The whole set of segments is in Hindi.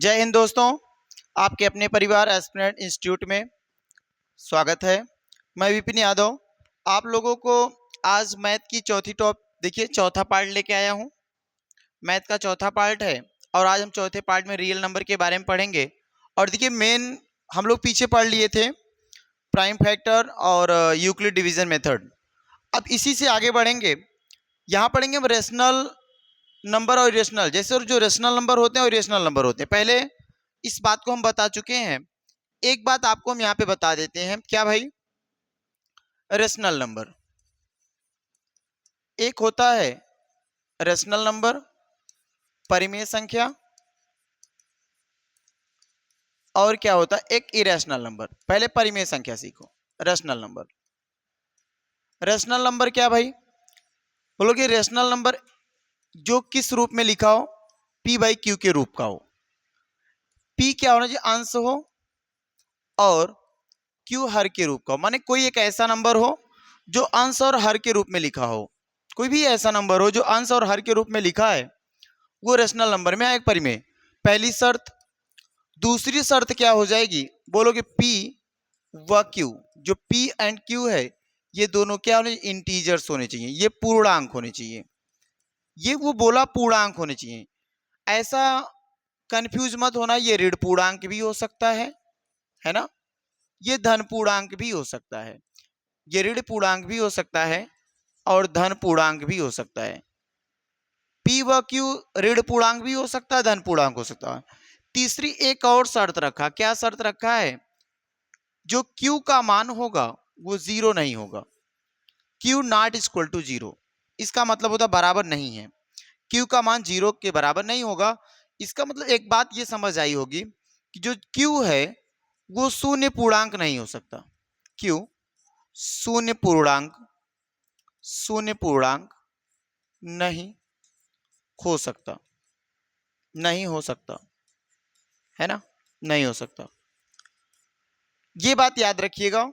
जय हिंद दोस्तों, आपके अपने परिवार एस्पिरेंट इंस्टीट्यूट में स्वागत है। मैं विपिन यादव आप लोगों को आज मैथ की देखिए चौथा पार्ट लेके आया हूँ। मैथ का चौथा पार्ट है और आज हम चौथे पार्ट में रियल नंबर के बारे में पढ़ेंगे। और देखिए मेन हम लोग पीछे पढ़ लिए थे प्राइम फैक्टर और यूक्लिड डिवीजन मेथड। अब इसी से आगे बढ़ेंगे। यहाँ पढ़ेंगे हम रेशनल नंबर और इरेशनल, जैसे जो रेशनल नंबर होते हैं और इरेशनल नंबर होते हैं। पहले इस बात को हम बता चुके हैं। एक बात आपको हम यहाँ पे बता देते हैं, क्या भाई? रेशनल नंबर एक होता है रेशनल नंबर, परिमेय संख्या, और क्या होता है एक इरेशनल नंबर। पहले परिमेय संख्या सीखो। रेशनल नंबर, रेशनल नंबर क्या भाई? बोलोगे रेशनल नंबर जो किस रूप में लिखा हो, पी बाई क्यू के रूप का हो। पी क्या होना चाहिए? अंश हो, और क्यू हर के रूप का हो। माने कोई एक ऐसा नंबर हो जो अंश और हर के रूप में लिखा हो। कोई भी ऐसा नंबर हो जो अंश और हर के रूप में लिखा है, वो रेशनल नंबर में आएगा परिमेय। पहली शर्त। दूसरी शर्त क्या हो जाएगी? बोलोगे पी व क्यू, जो पी एंड क्यू है ये दोनों क्या होने? इंटीजर्स होने चाहिए, ये पूर्णांक होने चाहिए। ये वो बोला पूर्णांक होने चाहिए। ऐसा कंफ्यूज मत होना, ये ऋण पूर्णांक भी हो सकता है ना? ये धन पूर्णांक भी हो सकता है। ये ऋण पूर्णांक भी हो सकता है और धन पूर्णांक भी हो सकता है। पी व क्यू ऋण पूर्णांक भी हो सकता है, धन पूर्णांक हो सकता है। तीसरी एक और शर्त रखा। क्या शर्त रखा है? जो क्यू का मान होगा वो जीरो नहीं होगा। Q not equal to zero, इसका मतलब होता बराबर नहीं है। क्यू का मान जीरो के बराबर नहीं होगा। इसका मतलब एक बात ये समझ आई होगी कि जो क्यू है वो शून्य पूर्णांक नहीं हो सकता। क्यू शून्य पूर्णांक नहीं हो सकता, नहीं हो सकता, है ना? नहीं हो सकता। ये बात याद रखिएगा।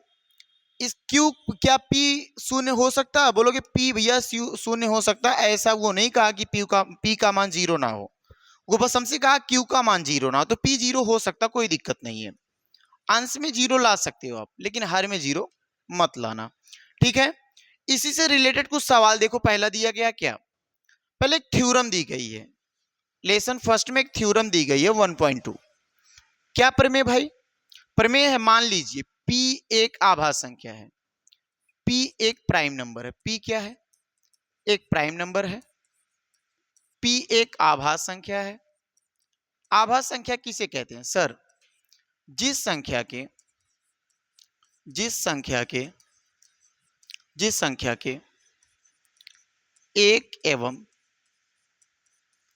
इस क्यू क्या पी शून्य हो सकता है? बोलोगे पी भैया शून्य हो सकता है, ऐसा वो नहीं कहा कि पी का मान जीरो ना हो। वो बस हमसे कहा क्यू का मान जीरो ना हो। तो पी जीरो हो सकता, कोई दिक्कत नहीं है। अंश में जीरो ला सकते हो आप, लेकिन हर में जीरो मत लाना, ठीक है? इसी से रिलेटेड कुछ सवाल देखो। पहला दिया गया क्या? पहले एक थ्योरम दी गई है। लेसन फर्स्ट में एक थ्योरम दी गई है 1.2। क्या प्रमेय भाई? प्रमेय है, मान लीजिए P एक आभास संख्या है, P एक प्राइम नंबर है। P क्या है? एक प्राइम नंबर है। P एक आभास संख्या है। आभास संख्या किसे कहते हैं सर? जिस संख्या के जिस संख्या के जिस संख्या के एक एवं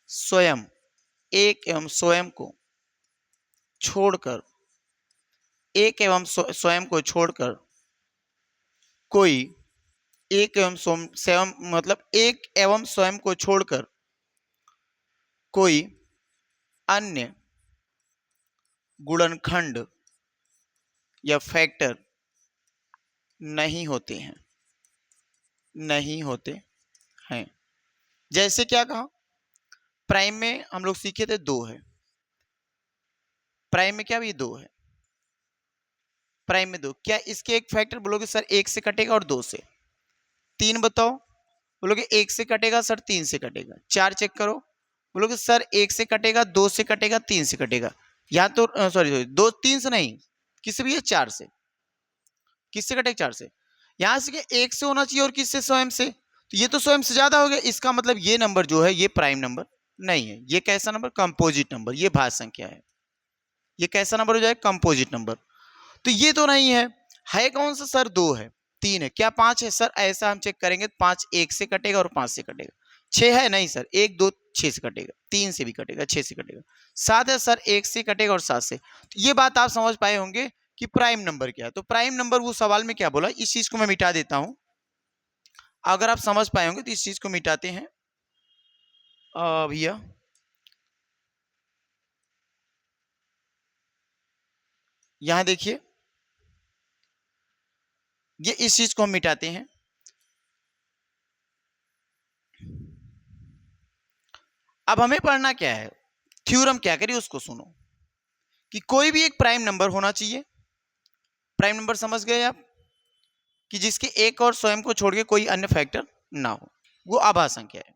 स्वयं को छोड़कर, एक एवं स्वयं को छोड़कर कोई एक एवं स्वयं मतलब एक एवं स्वयं को छोड़कर कोई अन्य गुणनखंड या फैक्टर नहीं होते हैं, नहीं होते हैं। जैसे क्या कहा? प्राइम में हम लोग सीखे थे दो है। प्राइम में क्या? भी दो है। प्राइम में दो, क्या इसके एक फैक्टर बोलोगे सर एक से कटेगा और दो से? तीन बताओ। बोलोगे एक से कटेगा सर, तीन से कटेगा। चार चेक करो। बोलोगे सर एक से कटेगा, दो से कटेगा, तीन से कटेगा। या तो सॉरी दो तीन से नहीं, किससे भी है? चार से। किससे कटेगा? चार से। यहां से एक से होना चाहिए और किससे? स्वयं से। तो ये तो स्वयं से ज्यादा हो गया, इसका मतलब ये नंबर जो है ये प्राइम नंबर नहीं है। ये कैसा नंबर? Composite number. ये भाज्य संख्या है। ये कैसा नंबर हो जाएगा? Composite number. तो ये तो नहीं है कौन सा सर? दो है। तीन है। क्या पांच है सर? ऐसा हम चेक करेंगे, पांच एक से कटेगा और पांच से कटेगा। छह है? नहीं सर, एक दो छह से कटेगा, तीन से भी कटेगा, छह से कटेगा। सात है सर, एक से कटेगा और सात से। तो ये बात आप समझ पाए होंगे कि प्राइम नंबर क्या है। तो प्राइम नंबर वो सवाल में क्या बोला, इस चीज को मैं मिटा देता हूं। अगर आप समझ पाए होंगे तो इस चीज को मिटाते हैं भैया। यहां देखिए, ये इस चीज को हम मिटाते हैं। अब हमें पढ़ना क्या है? थ्योरम क्या करिए उसको सुनो। कि कोई भी एक प्राइम नंबर होना चाहिए। प्राइम नंबर समझ गए आप, कि जिसके एक और स्वयं को छोड़ के कोई अन्य फैक्टर ना हो, वो आभास संख्या है।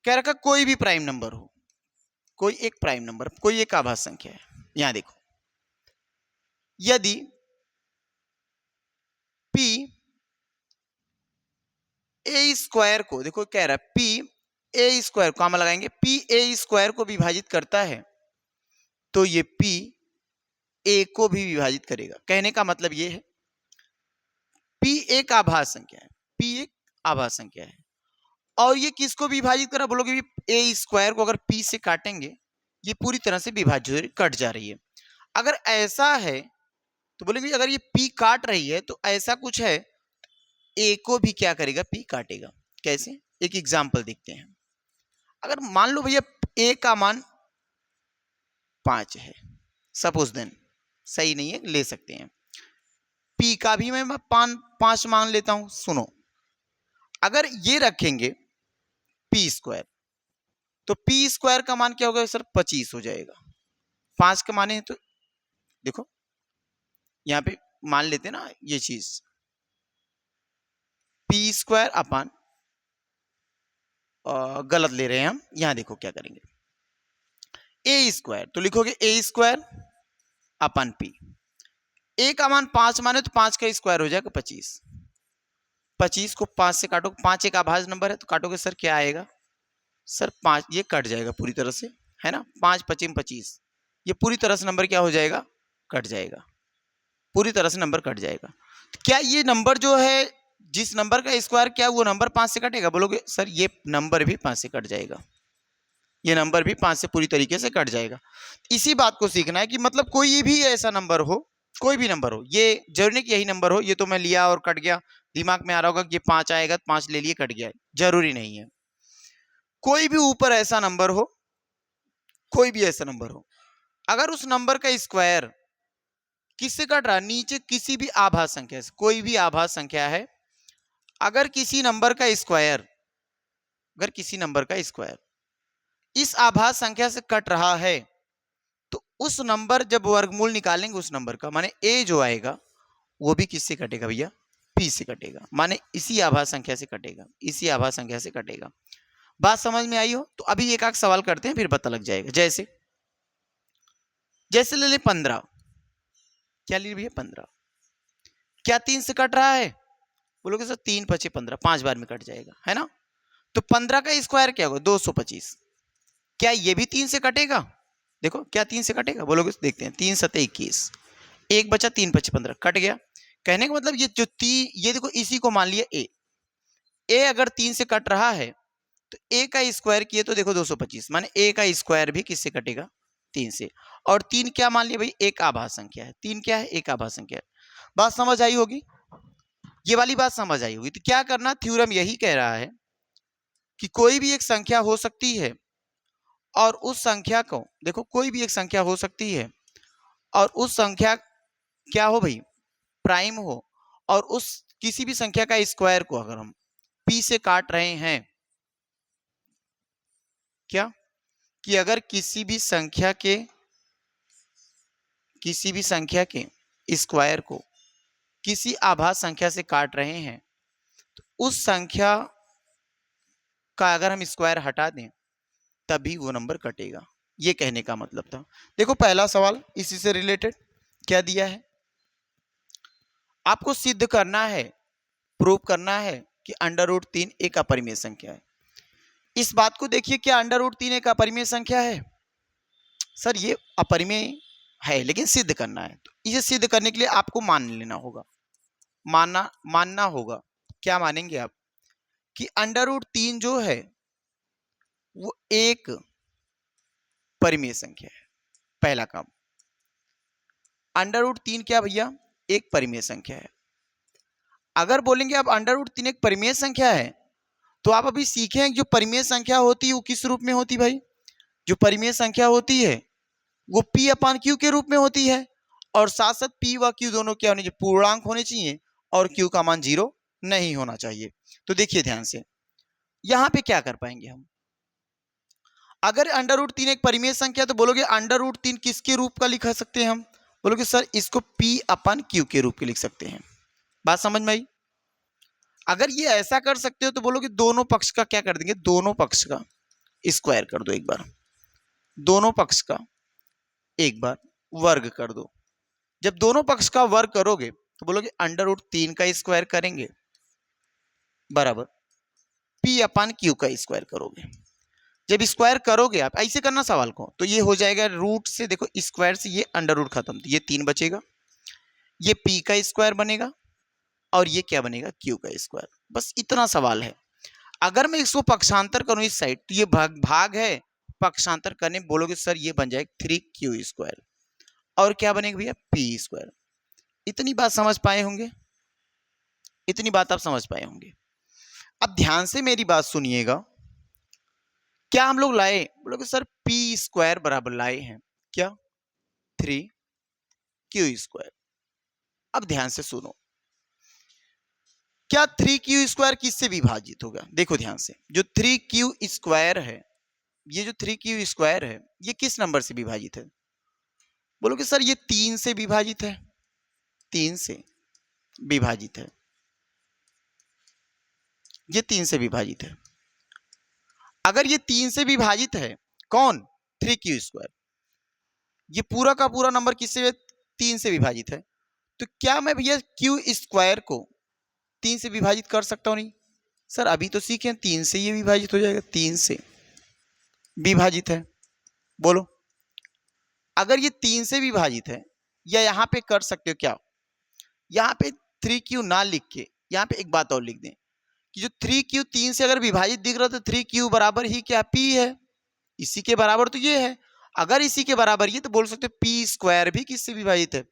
कह रखा कोई भी प्राइम नंबर हो, कोई एक प्राइम नंबर, कोई एक आभास संख्या है। यहां देखो, यदि p ए स्क्वायर को, देखो कह रहा है p ए स्क्वायर को, लगाएंगे p ए स्क्वायर को विभाजित करता है तो ये p ए को भी विभाजित करेगा। कहने का मतलब ये है p एक आभास संख्या है, p एक आभास संख्या है, और ये किसको विभाजित करा, बोलोगे ए स्क्वायर को अगर p से काटेंगे ये पूरी तरह से विभाज्य कट जा रही है। अगर ऐसा है तो बोलेंगे अगर ये p काट रही है तो ऐसा कुछ है, a को भी क्या करेगा, p काटेगा। कैसे, एक एग्जांपल देखते हैं। अगर मान लो भैया a का मान 5 है, सपोज देन, सही नहीं है ले सकते हैं, p का भी मैं 5 मान लेता हूं। सुनो, अगर ये रखेंगे p स्क्वायर तो p स्क्वायर का मान क्या होगा सर, 25 हो जाएगा। 5 के माने हैं तो देखो यहां पे मान लेते ना ये चीज, p स्क्वायर अपन गलत ले रहे हैं हम। यहां देखो क्या करेंगे, ए स्क्वायर तो लिखोगे ए स्क्वायर अपन p, ए का मान 5 माने तो 5 का स्क्वायर हो जाएगा 25। 25 को 5 से काटो, 5 एक आभाज्य नंबर है तो काटोगे सर क्या आएगा, सर 5, ये कट जाएगा पूरी तरह से, है ना, 5 25 25, ये पूरी तरह से नंबर क्या हो जाएगा, कट जाएगा, पूरी तरह से नंबर कट जाएगा। तो क्या ये नंबर जो है, जिस नंबर का स्क्वायर, क्या वो नंबर 5 से कटेगा, बोलोगे सर ये नंबर भी 5 से कट जाएगा, ये नंबर भी 5 से पूरी तरीके से कट जाएगा। इसी बात को सीखना है कि मतलब कोई भी ऐसा नंबर हो, कोई भी नंबर हो, ये जरूरी नहीं कि यही नंबर हो, ये तो मैं लिया और कट गया, दिमाग में आ रहा होगा कि ये 5 आएगा, 5 ले लिए कट गया, जरूरी नहीं है। कोई भी ऊपर ऐसा नंबर हो, कोई भी ऐसा नंबर हो, अगर उस नंबर का स्क्वायर किससे कट रहा, नीचे किसी भी आभास संख्या से, कोई भी आभास संख्या है, अगर किसी नंबर का स्क्वायर, अगर किसी नंबर का स्क्वायर इस आभास संख्या से कट रहा है तो उस नंबर, जब वर्गमूल निकालेंगे उस नंबर का, माने a जो आएगा वो भी किससे कटेगा भैया, p से कटेगा, माने इसी आभास संख्या से कटेगा, इसी आभास संख्या से कटेगा। बात समझ में आई हो तो अभी एक आध सवाल करते हैं फिर पता लग जाएगा। जैसे जैसे ले ले 15, क्या ले भैया 15, क्या 3 से कट रहा है, बोलोगे सर 3 5 15, 5 बार में कट जाएगा, है ना। तो 15 का स्क्वायर क्या होगा, 225, क्या ये भी 3 से कटेगा, देखो क्या 3 से कटेगा, बोलोगे देखते हैं, 3 7 21, एक बचा, 3 5 15, कट गया। कहने का मतलब ये जो ये देखो इसी को मान लिया ए अगर 3 से कट रहा है तो ए का स्क्वायर किए तो देखो 225, माने ए का स्क्वायर भी किससे कटेगा, 3 से। और 3 क्या मान लिया भाई, एक आभास संख्या है, 3 क्या है, एक आभास संख्या है। बात समझ आई होगी, ये वाली बात समझ आई होगी। तो क्या करना, थ्योरम यही कह रहा है कि कोई भी एक संख्या हो सकती है और उस संख्या को, देखो कोई भी एक संख्या हो सकती है और उस संख्या क्या हो भाई, प्राइम हो, और उस किसी भी संख्या का स्क्वायर को अगर हम p से काट रहे हैं, क्या कि अगर किसी भी संख्या के स्क्वायर को किसी आभास संख्या से काट रहे हैं तो उस संख्या का अगर हम स्क्वायर हटा दें तभी वो नंबर कटेगा, ये कहने का मतलब था। देखो पहला सवाल इसी से रिलेटेड क्या दिया है, आपको सिद्ध करना है, प्रूव करना है कि √3 एक अपरिमेय संख्या है। इस बात को देखिए, क्या √3 एक अपरिमेय संख्या है, सर ये अपरिमेय है लेकिन सिद्ध करना है, तो इसे सिद्ध करने के लिए आपको मान लेना होगा, मानना होगा। क्या मानेंगे आप कि √3 जो है वो एक परिमेय संख्या है। पहला काम, √3 क्या भैया, एक परिमेय संख्या है। अगर बोलेंगे आप √3 एक परिमेय संख्या है तो आप अभी सीखें जो परिमेय संख्या होती है वो किस रूप में होती, भाई जो परिमेय संख्या होती है वो p/q के रूप में होती है, और साथ साथ p व q दोनों क्या होने चाहिए, पूर्णांक होने चाहिए, और q का मान 0 नहीं होना चाहिए। तो देखिए ध्यान से, यहां पे क्या कर पाएंगे हम, अगर अंडर रूट 3 एक परिमेय संख्या तो बोलोगे अंडर रूट 3 किसके रूप का लिख सकते हैं हम? बोलोगे सर इसको P अपन Q के रूप के लिख सकते हैं। बात समझ में आई? अगर ये ऐसा कर सकते हो तो बोलोगे दोनों पक्ष का क्या कर देंगे, दोनों पक्ष का स्क्वायर कर दो एक बार, दोनों पक्ष का एक बार वर्ग कर दो। जब दोनों पक्ष का वर्ग करोगे तो बोलोगे अंडर रूट 3 का स्क्वायर करेंगे बराबर P अपन Q का स्क्वायर करोगे। जब स्क्वायर करोगे आप ऐसे करना सवाल को, तो ये हो जाएगा रूट से, देखो स्क्वायर से ये अंडर रूट खत्म, तो ये 3 बचेगा, ये P का स्क्वायर बनेगा और ये क्या बनेगा, Q का स्क्वायर। बस इतना सवाल है। अगर मैं इसको पक्षांतर करूं इस साइड तो ये भाग है, पक्षांतर करने बोलोगे सर ये बन जाएगा 3Q स्क्वायर और क्या बनेगा भैया, P स्क्वायर। इतनी बात समझ पाए होंगे, इतनी बात आप समझ पाए होंगे। अब ध्यान से मेरी बात सुनिएगा, क्या हम लोग लाए, बोलोगे सर P स्क्वायर बराबर लाए हैं क्या, 3Q स्क्वायर। अब ध्यान से सुनो, क्या 3Q स्क्वायर किससे विभाजित होगा, देखो ध्यान से, जो 3Q स्क्वायर है, ये जो 3Q स्क्वायर है ये किस नंबर से विभाजित है, बोलोगे सर ये 3 से विभाजित है, 3 से विभाजित है, ये 3 से विभाजित है। अगर ये 3 से विभाजित है कौन, 3Q स्क्वायर, ये पूरा का पूरा नंबर किससे 3 से विभाजित है, तो क्या मैं भैया Q स्क्वायर को 3 से विभाजित कर सकता हूं, नहीं सर अभी तो सीखे 3 से ये विभाजित हो जाएगा, 3 से विभाजित है। बोलो अगर ये 3 से विभाजित है, या यहां पे कर सकते हो क्या, यहां पे 3Q ना लिख के यहां पे एक बात और लिख दें कि जो 3Q 3 से अगर विभाजित दिख रहा है तो 3Q बराबर ही क्या, P है, इसी के बराबर तो ये है। अगर इसी के बराबर ये तो बोल सकते हो P स्क्वायर भी किससे विभाजित है,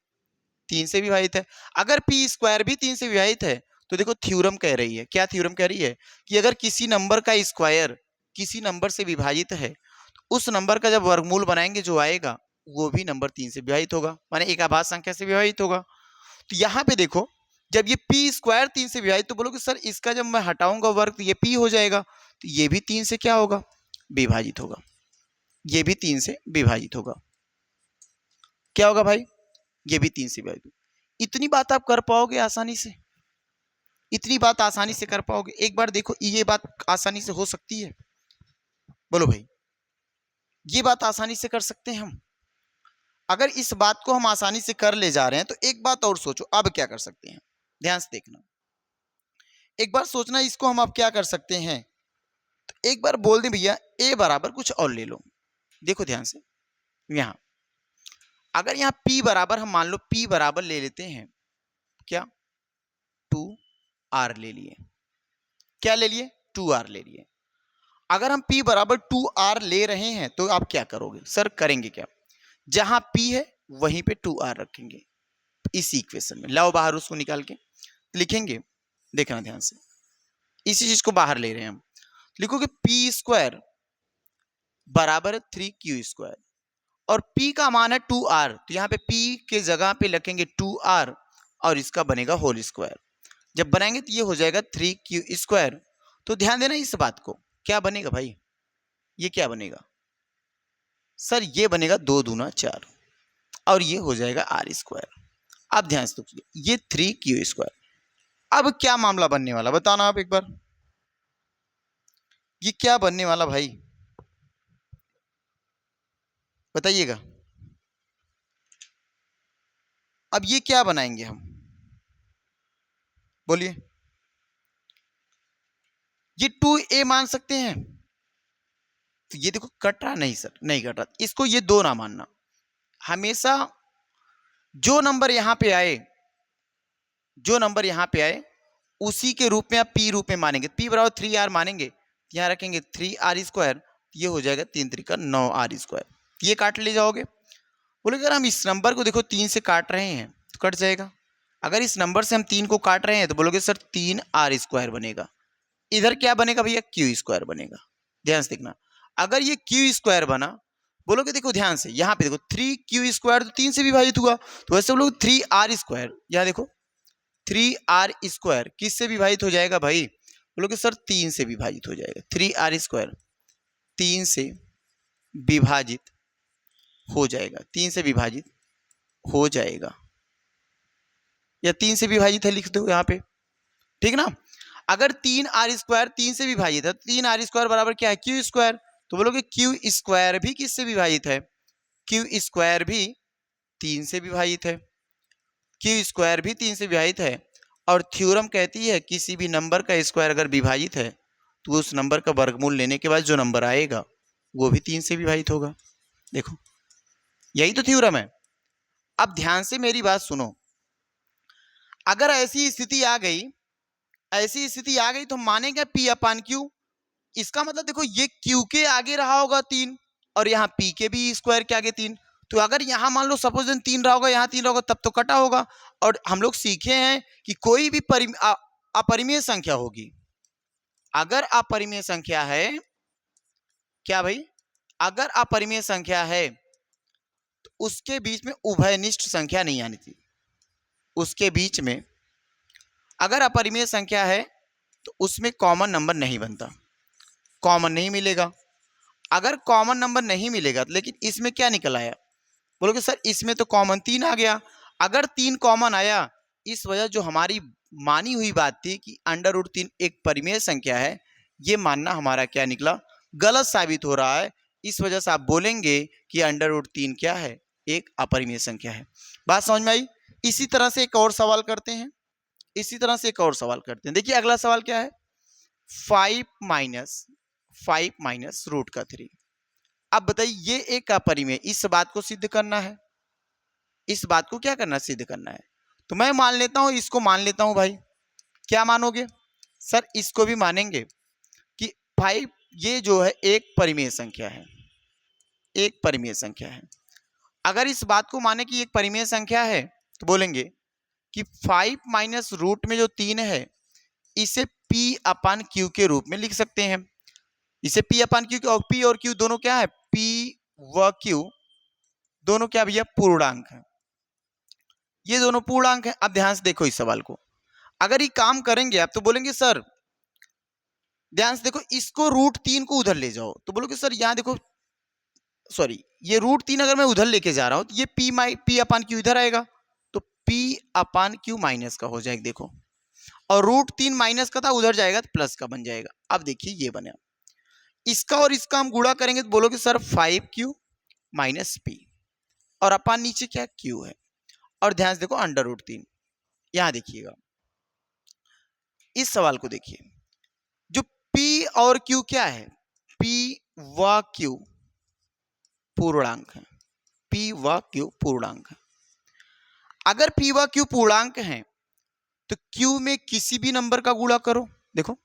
3 से विभाजित है। अगर P स्क्वायर भी 3 से विभाजित है तो देखो थ्योरम कह रही है, क्या थ्योरम कह रही है कि अगर किसी नंबर का स्क्वायर किसी नंबर से विभाजित है तो उस नंबर का जब वर्गमूल बनाएंगे जो आएगा वो भी नंबर 3 से विभाजित होगा, माने एक अभाज्य संख्या से विभाजित होगा। तो यहाँ पे देखो जब ये P स्क्वायर 3 से विभाजित, तो बोलोगे सर इसका जब मैं हटाऊंगा वर्ग तो ये P हो जाएगा, तो ये भी 3 से क्या होगा, विभाजित होगा, ये भी 3 से विभाजित होगा, क्या होगा भाई, ये भी 3 से विभाजित होगा। इतनी बात आप कर पाओगे आसानी से, इतनी बात आसानी से कर पाओगे, एक बार देखो ये बात आसानी से हो सकती है, बोलो भाई ये बात आसानी से कर सकते हैं हम। अगर इस बात को हम आसानी से कर ले जा रहे हैं तो एक बात और सोचो अब क्या कर सकते हैं, ध्यान से देखना, एक बार सोचना इसको हम अब क्या कर सकते हैं। तो एक बार बोल दें भैया A बराबर कुछ और ले लो, देखो ध्यान से, यहां अगर यहाँ P बराबर हम मान लो P बराबर ले लेते हैं क्या, 2R ले लिए, क्या ले लिए, 2R ले लिए। अगर हम P बराबर 2R ले रहे हैं तो आप क्या करोगे, सर करेंगे क्या, जहां P है वहीं पे 2R रखेंगे, इसी इक्वेशन में लाओ बाहर उसको निकाल के लिखेंगे, देखना ध्यान से, इसी चीज को बाहर ले रहे हैं हम, लिखोगे P स्क्वायर बराबर है 3Q स्क्वायर और P का मान है 2R, तो यहाँ पे P के जगह पे लिखेंगे 2R और इसका बनेगा होल स्क्वायर। जब बनाएंगे तो ये हो जाएगा 3Q स्क्वायर। तो ध्यान देना इस बात को, क्या बनेगा भाई, ये क्या बनेगा सर, ये बनेगा 2 दूना 4 और ये हो जाएगा R स्क्वायर। अब ध्यान से ये 3Q स्क्वायर। अब क्या मामला बनने वाला बताना आप एक बार, ये क्या बनने वाला भाई बताइएगा। अब ये क्या बनाएंगे हम, बोलिए, ये 2A मान सकते हैं, तो ये देखो कट रहा, नहीं सर नहीं कट रहा, इसको ये 2 ना मानना, हमेशा जो नंबर यहां पे आए, जो नंबर यहां पे आए उसी के रूप में आप P रूप में मानेंगे, P बराबर 3R मानेंगे, यहां रखेंगे 3R स्क्वायर, ये हो जाएगा 3 3 का 9R स्क्वायर, ये काट ले जाओगे। बोले अगर हम इस नंबर को देखो 3 से काट रहे हैं तो कट जाएगा, अगर इस नंबर से हम 3 को काट रहे हैं तो बोलोगे सर 3R स्क्वायर बनेगा, इधर क्या बनेगा भैया Q स्क्वायर बनेगा। ध्यान से देखना, अगर ये Q स्क्वायर बना, बोलोगे देखो ध्यान से यहाँ पे देखो 3Q स्क्वायर तो 3 से विभाजित हुआ, तो वैसे हम लोग 3R स्क्वायर, यहाँ देखो 3R स्क्वायर किससे विभाजित हो जाएगा भाई, बोलोगे सर 3 से विभाजित हो जाएगा, 3R स्क्वायर 3 से विभाजित हो जाएगा, 3 से विभाजित हो जाएगा, या 3 से विभाजित है लिख दो यहाँ पे, ठीक ना। अगर 3r² 3 से विभाजित है, 3r² बराबर क्या है, q²। तो बोलोगे q² भी किससे विभाजित है, q² भी 3 से विभाजित है, q² भी 3 से विभाजित है। और थ्योरम कहती है किसी भी नंबर का स्क्वायर अगर विभाजित है तो उस नंबर का वर्गमूल लेने के बाद जो नंबर आएगा वो भी 3 से विभाजित होगा। देखो यही तो थ्योरम है। अब ध्यान से मेरी बात सुनो, अगर ऐसी स्थिति आ गई तो मानेगा p/q। इसका मतलब देखो ये q के आगे रहा होगा 3 और यहाँ p के भी स्क्वायर के आगे 3। तो अगर यहाँ मान लो सपोज 3 रहा होगा, यहाँ 3 रहा होगा, तब तो कटा होगा। और हम लोग सीखे हैं कि कोई भी अपरिमेय संख्या होगी, अगर अपरिमेय संख्या है, क्या भाई, अगर अपरिमेय संख्या है तो उसके बीच में उभयनिष्ठ संख्या नहीं आनी थी। उसके बीच में अगर अपरिमेय संख्या है तो उसमें कॉमन नंबर नहीं बनता, कॉमन नहीं मिलेगा। अगर कॉमन नंबर नहीं मिलेगा लेकिन इसमें क्या निकल आया, बोलोगे सर इसमें तो कॉमन 3 आ गया। अगर 3 कॉमन आया, इस वजह जो हमारी मानी हुई बात थी कि √3 एक परिमेय संख्या है, ये मानना हमारा क्या निकला, गलत साबित हो रहा है। इस वजह से आप बोलेंगे कि √3 क्या है, एक अपरिमेय संख्या है। बात समझ में आई। इसी तरह से एक और सवाल करते हैं, देखिए अगला सवाल क्या है, 5 माइनस √3। अब बताइए ये एक अपरिमेय, इस बात को सिद्ध करना है, इस बात को क्या करना, सिद्ध करना है। तो मैं मान लेता हूं, इसको मान लेता हूं भाई। क्या मानोगे सर, इसको भी मानेंगे कि 5 ये जो है एक परिमेय संख्या है, एक परिमेय संख्या है। अगर इस बात को माने कि एक परिमेय संख्या है तो बोलेंगे कि 5 माइनस रूट में जो 3 है इसे p/q के रूप में लिख सकते हैं। इसे p/q, और p और q दोनों क्या है, p व q दोनों क्या भैया, पूर्णांक है। ये दोनों पूर्णांक है। अब ध्यान से देखो इस सवाल को, अगर ये काम करेंगे आप तो बोलेंगे सर, ध्यान से देखो, इसको √3 को उधर ले जाओ तो बोलोगे सर यहाँ देखो, सॉरी ये √3 अगर मैं उधर लेके जा रहा हूं तो ये p/q इधर आएगा, तो p/q माइनस का हो जाएगा। देखो, और √3 माइनस का था, उधर जाएगा तो प्लस का बन जाएगा। अब देखिए ये बना, इसका और इसका हम गुणा करेंगे तो बोलोगे सर 5q माइनस p, और अपान नीचे क्या q है। और ध्यान से देखो √3, यहां देखिएगा इस सवाल को देखिए, जो p और q क्या है, p व q पूर्णांक है, p व q पूर्णांक है। अगर p व q पूर्णांक है तो q में किसी भी नंबर का गुणा करो। देखो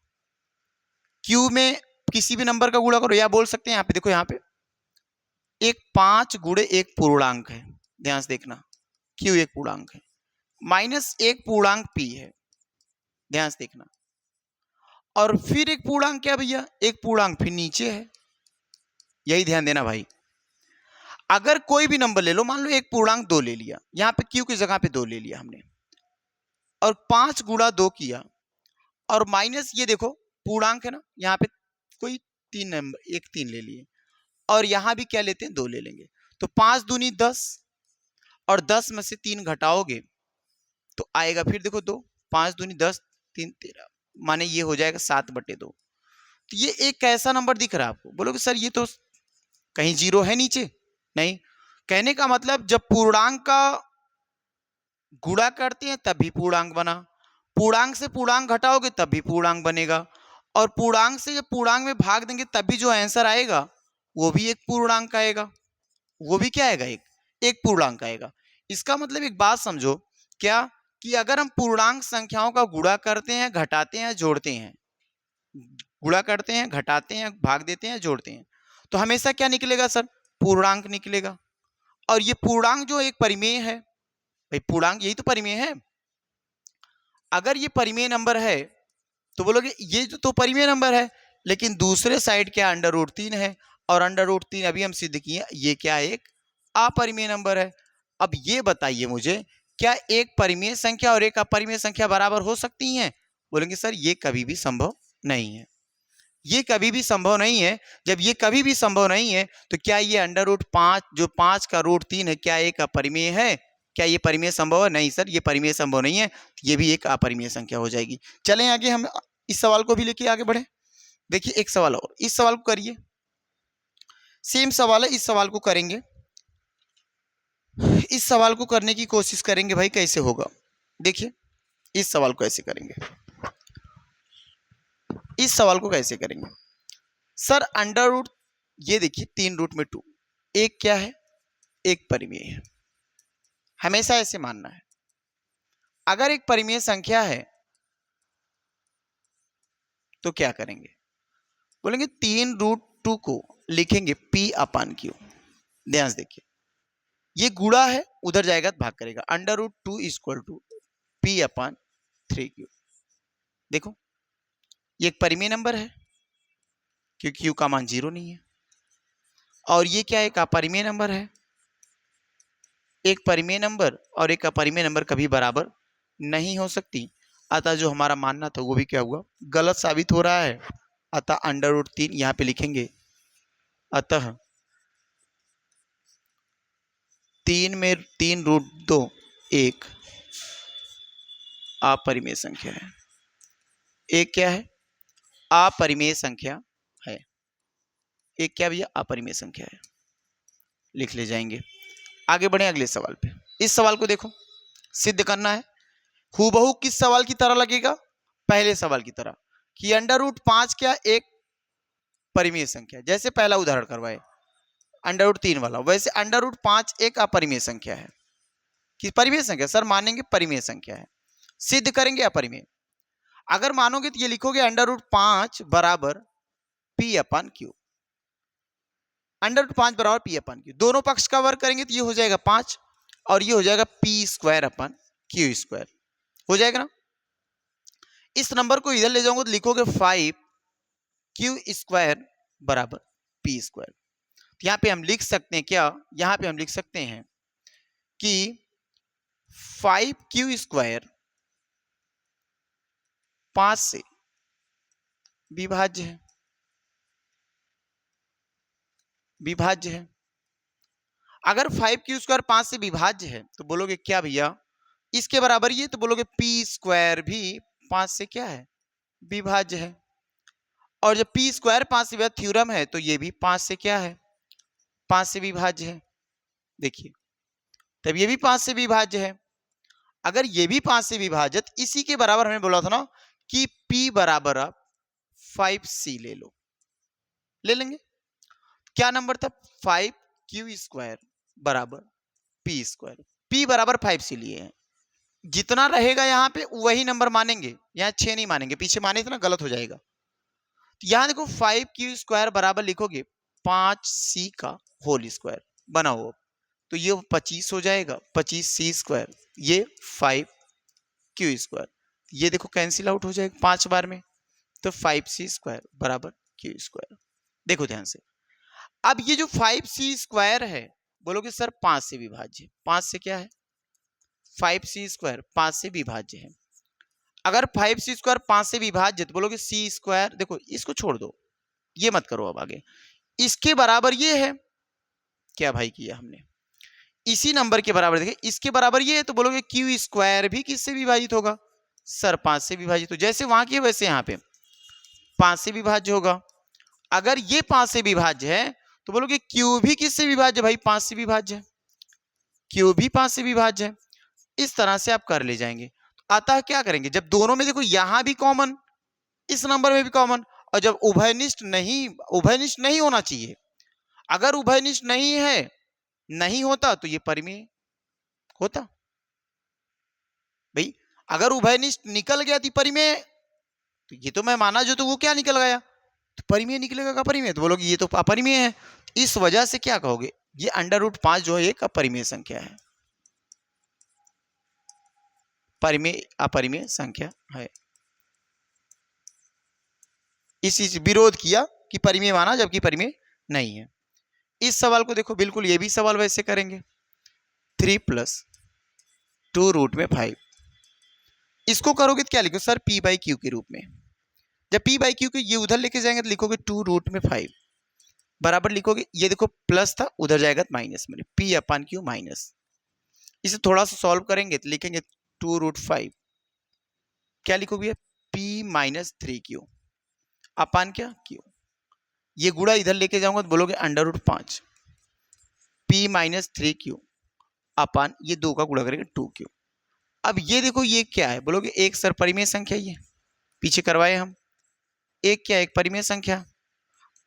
q में किसी भी नंबर का गुणा करो, या बोल सकते हैं यहाँ पे, देखो यहाँ पे एक 5 गुणे एक पूर्णांक है, ध्यान से देखना, q एक पूर्णांक है, माइनस एक पूर्णांक p है, ध्यान से देखना, और फिर एक पूर्णांक क्या भैया, एक पूर्णांक फिर नीचे है। यही ध्यान देना भाई। अगर कोई भी नंबर ले लो, मान लो एक पूर्णांक 2 ले लिया, यहाँ पे q की जगह पे 2 ले लिया हमने, और 5 गुणा 2 किया, और माइनस ये देखो पूर्णांक है ना, यहाँ पे कोई 3 नंबर, एक 3 ले लिए, और यहाँ भी क्या लेते हैं, 2 ले लेंगे। तो 5 दूनी 10, और 10 में से 3 घटाओगे तो आएगा फिर देखो 2, 5 दूनी 10, 3 13, माने ये हो जाएगा 7/2। तो ये एक कैसा नंबर दिख रहा है आपको, बोलोगे सर ये तो कहीं 0 है नीचे, नहीं। कहने का मतलब जब पूर्णांक का गुणा करते हैं तब भी पूर्णांक बना, पूर्णांक से पूर्णांक घटाओगे तब भी पूर्णांक बनेगा, और पूर्णांक से जब पूर्णांक में भाग देंगे तब भी जो आंसर आएगा वो भी एक पूर्णांक आएगा, वो भी क्या आएगा, एक पूर्णांक आएगा। इसका मतलब एक बात समझो, क्या कि अगर हम पूर्णांक संख्याओं का गुणा करते हैं, घटाते हैं, जोड़ते हैं, गुणा करते हैं, घटाते हैं, भाग देते हैं, जोड़ते हैं, तो हमेशा क्या निकलेगा सर, पूर्णांक निकलेगा। और ये पूर्णांक जो एक परिमेय है भाई, पूर्णांक यही तो परिमेय है। अगर ये परिमेय नंबर है तो बोलोगे ये तो परिमेय नंबर है, लेकिन दूसरे साइड क्या √3 है, और √3 अभी हम सिद्ध किए ये क्या, एक अपरिमेय नंबर है। अब ये बताइए मुझे, क्या एक परिमेय संख्या और एक अपरिमेय संख्या बराबर हो सकती हैं? बोलेंगे सर ये कभी भी संभव नहीं है। ये कभी भी संभव नहीं है। जब ये कभी भी संभव नहीं है तो क्या ये अंडर रूट 5 जो 5 का रूट 3 है क्या एक अपरिमेय है? क्या ये परिमेय संभव है? नहीं सर, ये परिमेय संभव नहीं है, ये भी एक अपरिमेय संख्या हो जाएगी। चलें आगे, हम इस सवाल को भी लेके आगे बढ़े। देखिए एक सवाल और, इस सवाल को करिए, सेम सवाल है, इस सवाल को करेंगे, इस सवाल को करने की कोशिश करेंगे भाई, कैसे होगा देखिए। इस सवाल को ऐसे करेंगे, इस सवाल को कैसे करेंगे सर, अंडर रूट, ये देखिए 3 रूट में 2, एक क्या है, एक परिमेय है, हमेशा ऐसे मानना है। अगर एक परिमेय संख्या है तो क्या करेंगे, बोलेंगे 3 रूट 2 को लिखेंगे p अपान q। ध्यान से देखिए, ये गुणा है, उधर जाएगा तो भाग करेगा, under root 2 equal to p upon 3q। देखो ये एक परिमेय नंबर है क्योंकि q का मान 0 नहीं है, और ये क्या है, एक अपरिमेय नंबर है। एक परिमेय नंबर और एक अपरिमेय नंबर कभी बराबर नहीं हो सकती, अतः जो हमारा मानना था वो भी क्या हुआ, गलत साबित हो रहा है। अतः अंडर रूट 3 यहाँ पे लिखेंगे, अतः 3 में 3 रूट 2 एक अपरिमेय संख्या है। एक क्या है, अपरिमेय संख्या है। एक क्या भैया, अपरिमेय संख्या है, लिख ले जाएंगे। आगे बढ़े अगले सवाल पे। इस सवाल को देखो, सिद्ध करना है, हूबहू किस सवाल की तरह लगेगा, पहले सवाल की तरह, कि अंडर रूट 5 क्या एक परिमेय संख्या, जैसे पहला उदाहरण करवाए अंडर रूट 3 वाला, वैसे अंडर रूट 5 एक अपरिमेय संख्या है। कि परिमेय संख्या सर, मानेंगे परिमेय संख्या है, सिद्ध करेंगे अपरिमेय। अगर मानोगे तो ये लिखोगे अंडर रूट 5 बराबर p अपान q, अंडर रूट 5 बराबर p अपान q, दोनों पक्ष का वर्ग करेंगे तो ये हो जाएगा 5 और ये हो जाएगा p square upon q square, हो जाएगा ना। इस नंबर को इधर ले जाऊंगा तो लिखोगे 5q स्क्वायर बराबर p स्क्वायर। तो यहाँ पे हम लिख सकते हैं क्या, यहाँ पे हम लिख सकते हैं कि 5q स्क्वायर 5 से विभाज्य है, विभाज्य है। अगर 5q स्क्वायर 5 से विभाज्य है तो बोलोगे क्या भैया, इसके बराबर ये, तो बोलोगे p स्क्वायर भी 5 से क्या है, विभाज्य है। और जब p स्क्वायर 5 से विभाज्य थ्योरम है तो ये भी 5 से क्या है, 5 से विभाज्य है। देखिए तब ये भी 5 से विभाज्य है। अगर ये भी 5 से विभाजित, इसी के बराबर हमें बोला था ना कि p बराबर आप 5c ले लो, ले लेंगे। क्या नंबर था, 5q स्क्वायर बराबर p स्क्वायर, p बराबर 5c लिए हैं। जितना रहेगा यहाँ पे वही नंबर मानेंगे, यहाँ 6 नहीं मानेंगे, पीछे माने तो ना गलत हो जाएगा। तो यहाँ देखो 5q स्क्वायर बराबर लिखोगे 5c का होल स्क्वायर बनाओ, तो ये 25 हो जाएगा, 25c स्क्वायर, ये 5q स्क्वायर, ये देखो कैंसिल आउट हो जाएगा 5 बार में, तो 5c स्क्वायर बराबर q स्क्वायर। देखो ध्यान से, अब ये जो 5c स्क्वायर है बोलोगे सर 5 से विभाज्य, 5 से क्या है, 5c स्क्वायर 5 से विभाज्य है। अगर 5c स्क्वायर 5 से विभाज्य तो बोलोगे c स्क्वायर, देखो इसको छोड़ दो, ये मत करो, अब आगे इसके बराबर ये है, क्या भाई किया हमने, इसी नंबर के बराबर, देखिए इसके बराबर ये है, तो बोलोगे q स्क्वायर भी किससे विभाजित होगा, सर 5 से विभाजित, तो जैसे वहां किया वैसे यहाँ पे 5 से विभाज्य होगा। अगर ये 5 से विभाज्य है तो बोलोगे q भी किससे विभाज्य, भाई 5 से विभाज्य है, q भी 5 से विभाज्य है। इस तरह से आप कर ले जाएंगे। अतः क्या करेंगे, जब दोनों में देखो यहां भी कॉमन, इस नंबर में भी कॉमन, और जब उभयनिष्ठ नहीं होना चाहिए, अगर उभयनिष्ठ नहीं है, नहीं होता तो ये परिमेय होता। भाई अगर उभयनिष्ठ निकल गया तो परिमेय, तो ये तो मैं माना जो, तो वो क्या निकल गया, तो परिमेय निकलेगा का परिमेय, तो बोलोगे ये तो अपरिमेय है। इस वजह से क्या कहोगे, ये अंडर रूट 5 जो है एक अपरिमेय संख्या है, परिमेय अपरिमेय संख्या है। इसी विरोध किया कि परिमेय माना जबकि परिमेय नहीं है। इस सवाल को देखो, बिल्कुल ये भी सवाल वैसे करेंगे, 3 + 2 रूट में 5, इसको करोगे तो क्या लिखो सर p/q के रूप में, जब p बाई क्यू के ये उधर लेके जाएंगे तो लिखोगे 2√5 बराबर लिखोगे, ये देखो प्लस था उधर जाएगा तो माइनस में, p अपान क्यू माइनस। इसे थोड़ा सा सॉल्व करेंगे तो लिखेंगे 2√5 क्या लिखोगे p माइनस 3q अपान क्या क्यू, ये गुणा इधर लेके जाऊंगा तो बोलोगे √5 p माइनस 3q अपान ये 2 का गुणा करेंगे 2q। अब ये देखो ये क्या है, बोलोगे एक सरपरिमेय संख्या, ये पीछे करवाए हम, एक क्या एक परिमेय संख्या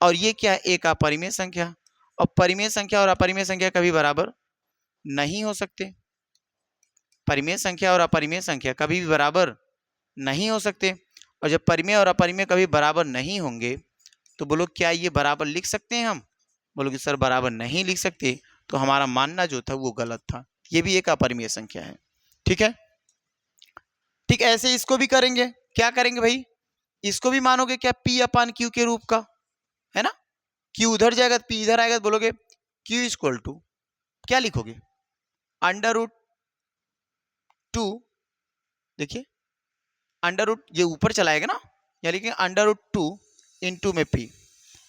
और ये क्या है एक अपरिमेय संख्या, और परिमेय संख्या और अपरिमेय संख्या कभी बराबर नहीं हो सकते, परिमेय संख्या और अपरिमेय संख्या कभी भी बराबर नहीं हो सकते। और जब परिमेय और अपरिमेय कभी बराबर नहीं होंगे तो बोलो क्या ये बराबर लिख सकते हैं हम, बोलोगे सर बराबर नहीं लिख सकते, तो हमारा मानना जो था वो गलत था, ये भी एक अपरिमेय संख्या है। ठीक है, ठीक ऐसे इसको भी करेंगे, क्या करेंगे भाई, इसको भी मानोगे क्या p अपान क्यू के रूप का, है ना, q उधर जाएगा तो p इधर आएगा तो बोलोगे q इक्वल टू क्या लिखोगे √2, देखिए अंडर ये ऊपर चलाएगा ना, या लिखेंगे √2 इंटू में p,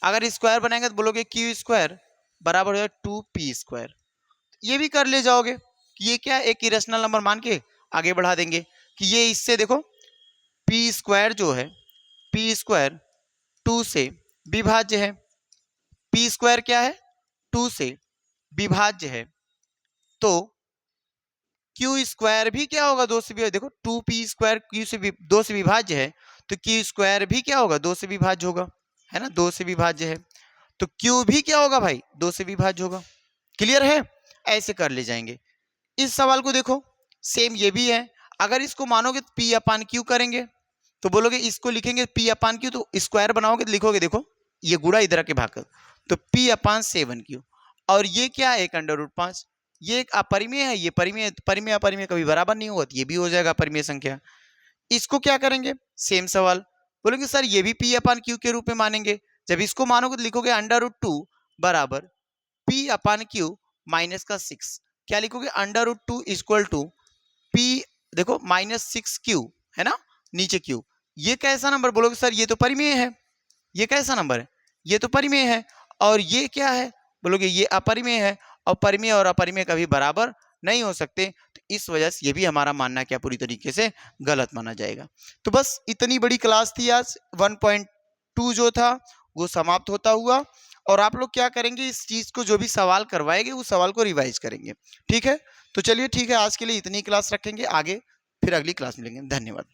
अगर स्क्वायर बनाएंगे तो बोलोगे q स्क्वायर बराबर हो जाएगा 2p²। ये भी कर ले जाओगे, ये क्या एक इरेशनल नंबर मान के आगे बढ़ा देंगे कि ये इससे देखो p² जो है p² 2 से विभाज्य है, p² क्या है 2 से विभाज्य है, तो q² भी क्या होगा 2 से विभाज्य, देखो 2p² q से 2 से विभाज्य है तो q² भी क्या होगा 2 से विभाज्य होगा, है ना, 2 से विभाज्य है तो q भी क्या होगा भाई 2 से विभाज्य होगा। क्लियर है, ऐसे कर ले जाएंगे। इस सवाल को देखो सेम ये भी है, अगर इसको मानोगे तो p अपान क्यू करेंगे तो बोलोगे इसको लिखेंगे p अपान क्यू, तो स्क्वायर बनाओगे तो लिखोगे देखो ये गुणा इधर के भाग तो p अपान 7q, और ये क्या है एक √5, ये एक अपरिमेय है, ये परिमेय, परिमेय अपरिमेय कभी बराबर नहीं होगा तो ये भी हो जाएगा अपरिमेय संख्या। इसको क्या करेंगे सेम सवाल, बोलेंगे सर ये भी p अपान क्यू के रूप में मानेंगे, जब इसको मानोगे तो लिखोगे √2 बराबर p अपान क्यू माइनस का 6, क्या लिखोगे √2 इक्वल टू p देखो -6q, है ना, नीचे q, ये कैसा नंबर, बोलोगे सर ये तो परिमेय है, ये कैसा नंबर है, ये तो परिमेय है, और ये क्या है, बोलोगे ये अपरिमेय है, और परिमेय और अपरिमेय कभी बराबर नहीं हो सकते, तो इस वजह से ये भी हमारा मानना क्या पूरी तरीके से गलत माना जाएगा। तो बस इतनी बड़ी क्लास थी आज, 1.2 जो था वो समाप्त होता हुआ, और आप लोग क्या करेंगे इस चीज को जो भी सवाल करवाएंगे उस सवाल को रिवाइज करेंगे। ठीक है, तो चलिए ठीक है, आज के लिए इतनी क्लास रखेंगे, आगे फिर अगली क्लास मिलेंगे। धन्यवाद।